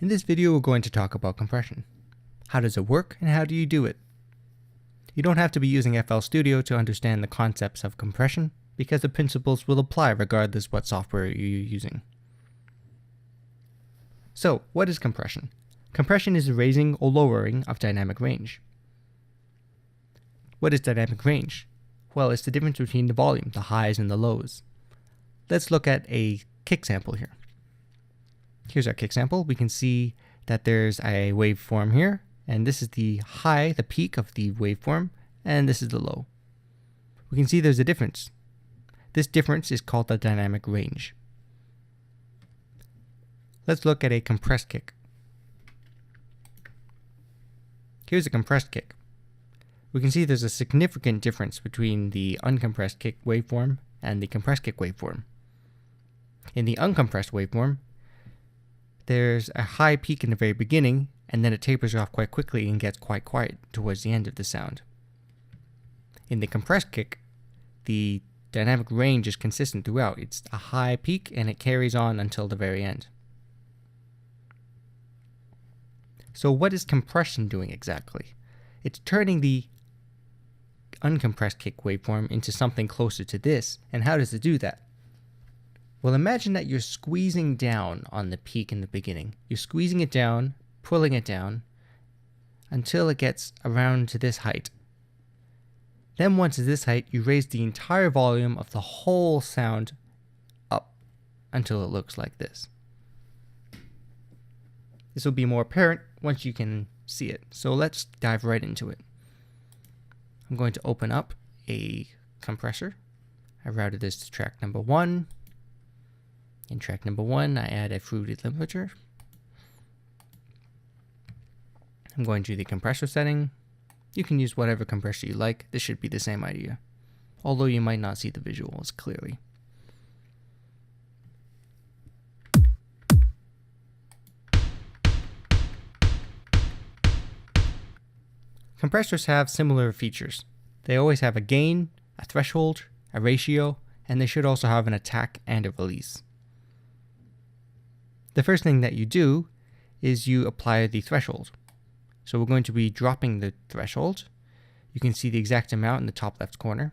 In this video, we're going to talk about compression. How does it work and how do you do it? You don't have to be using FL Studio to understand the concepts of compression because the principles will apply regardless what software you're using. So, what is compression? Compression is the raising or lowering of dynamic range. What is dynamic range? Well, it's the difference between the volume, the highs and the lows. Let's look at a kick sample here. Here's our kick sample. We can see that there's a waveform here, and this is the high, the peak of the waveform, and this is the low. We can see there's a difference. This difference is called the dynamic range. Let's look at a compressed kick. Here's a compressed kick. We can see there's a significant difference between the uncompressed kick waveform and the compressed kick waveform. In the uncompressed waveform, there's a high peak in the very beginning, and then it tapers off quite quickly and gets quite quiet towards the end of the sound. In the compressed kick, the dynamic range is consistent throughout. It's a high peak and it carries on until the very end. So what is compression doing exactly? It's turning the uncompressed kick waveform into something closer to this. And how does it do that? Well, imagine that you're squeezing down on the peak in the beginning. You're squeezing it down, pulling it down, until it gets around to this height. Then once it's this height, you raise the entire volume of the whole sound up until it looks like this. This will be more apparent once you can see it. So let's dive right into it. I'm going to open up a compressor. I routed this to track number 1. In track number 1, I add a fruity limiter. I'm going to the compressor setting. You can use whatever compressor you like. This should be the same idea, although you might not see the visuals clearly. Compressors have similar features. They always have a gain, a threshold, a ratio, and they should also have an attack and a release. The first thing that you do is you apply the threshold. So we're going to be dropping the threshold. You can see the exact amount in the top left corner.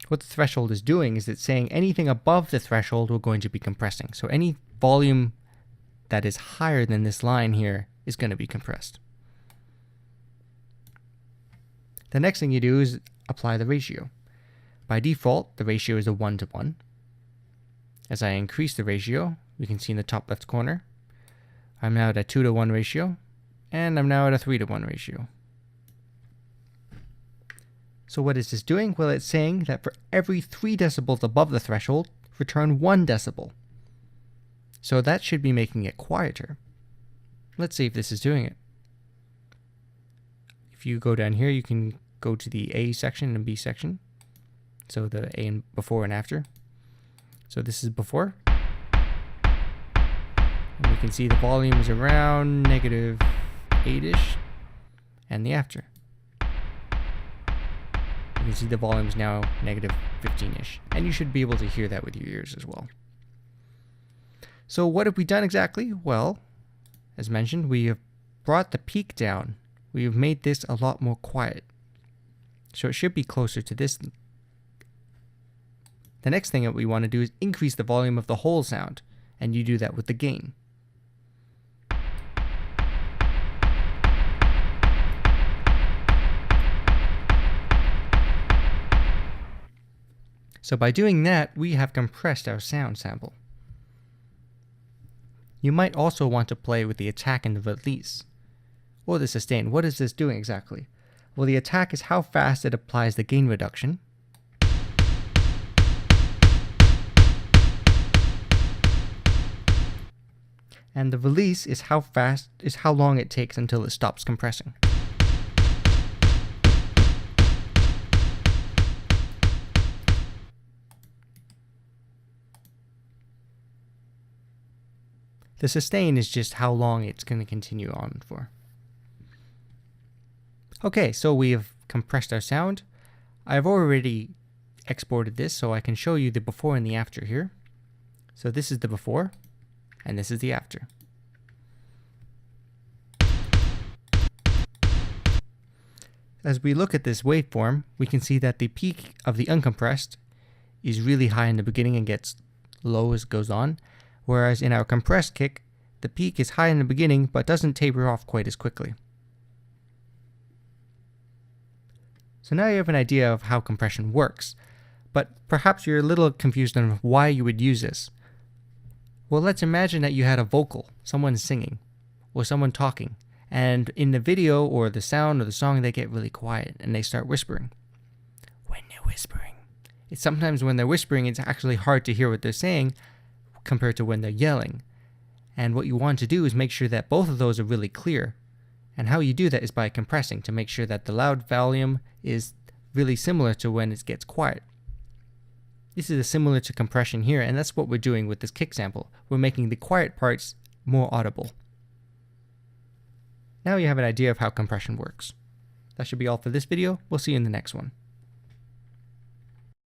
What the threshold is doing is it's saying anything above the threshold we're going to be compressing. So any volume that is higher than this line here is going to be compressed. The next thing you do is apply the ratio. By default, the ratio is a 1:1. As I increase the ratio, we can see in the top left corner, I'm now at a 2:1 ratio, and I'm now at a 3:1 ratio. So what is this doing? Well, it's saying that for every 3 decibels above the threshold, return 1 decibel. So that should be making it quieter. Let's see if this is doing it. If you go down here, you can go to the A section and B section. So the A and before and after. So this is before. And we can see the volume is around -8-ish. And the after. You can see the volume is now -15-ish. And you should be able to hear that with your ears as well. So what have we done exactly? Well, as mentioned, we have brought the peak down. We have made this a lot more quiet. So it should be closer to this. The next thing that we want to do is increase the volume of the whole sound, and you do that with the gain. So by doing that, we have compressed our sound sample. You might also want to play with the attack and the release, or the sustain. What is this doing exactly? Well, the attack is how fast it applies the gain reduction. And the release is how long it takes until it stops compressing. The sustain is just how long it's going to continue on for. Okay, so we have compressed our sound. I've already exported this so I can show you the before and the after here. So this is the before. and this is the after. As we look at this waveform, we can see that the peak of the uncompressed is really high in the beginning and gets low as it goes on, whereas in our compressed kick, the peak is high in the beginning but doesn't taper off quite as quickly. So now you have an idea of how compression works, but perhaps you're a little confused on why you would use this. Well, let's imagine that you had a vocal, someone singing, or someone talking, and in the video or the sound or the song they get really quiet and they start whispering. When they're whispering, it's sometimes when they're whispering it's actually hard to hear what they're saying compared to when they're yelling. And what you want to do is make sure that both of those are really clear. And how you do that is by compressing to make sure that the loud volume is really similar to when it gets quiet. This is similar to compression here, and that's what we're doing with this kick sample. We're making the quiet parts more audible. Now you have an idea of how compression works. That should be all for this video. We'll see you in the next one.